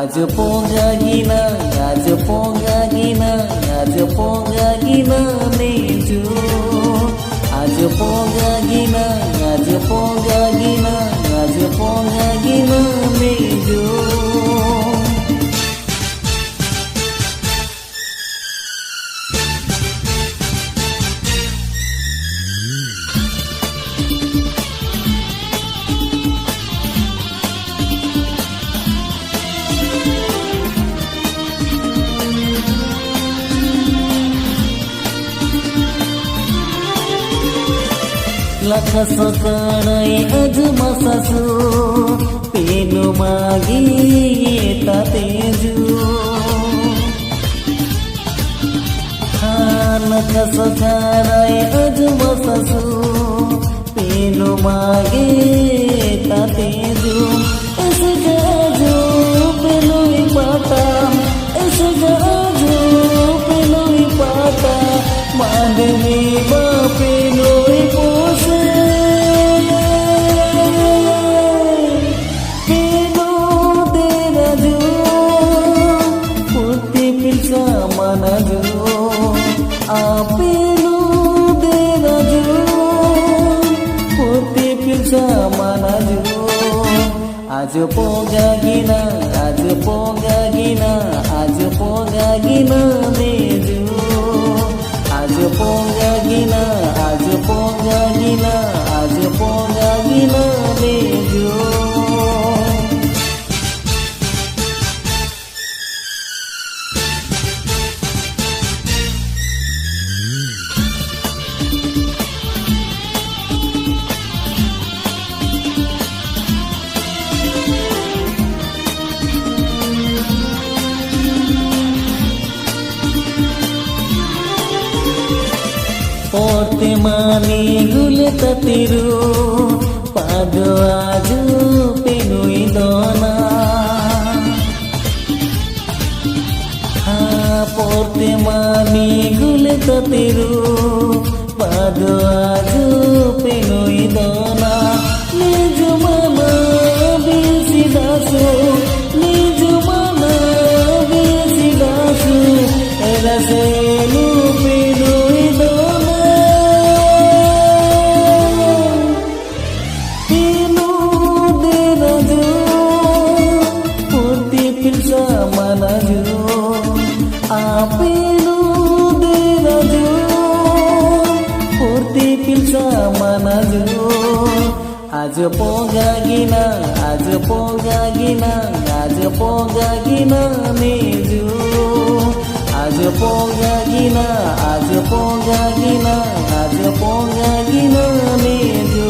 आज पोगागिना आज पोगागिना आज पोगागिना नेजु आज पोगागिना आज पोगागिना आज पोगागिना नेजु Laka sekanai ajmasasu penu magi tateju Laka sekanai ajmasasu penu magi tateju Esgaju penui pata esgaju penui pata mademi ba penui pose Apelu deraju putih pilsa manaju आज पोगागिना आज पोगागिना आज पोगागिना नेजु आज पोगागिना आज पोगागिना आज पोगागिना नेजु Porte mani gule tatiru pado aju penui dona Porte mani gule tatiru pado aju penui dona Niju mana bisi dasu niju mana bisi dasu eraselu penui dona Apelu deraju purti pilsa manaju आज पोगागिना आज पोगागिना आज पोगागिना नेजु आज पोगागिना आज पोगागिना आज पोगागिना नेजु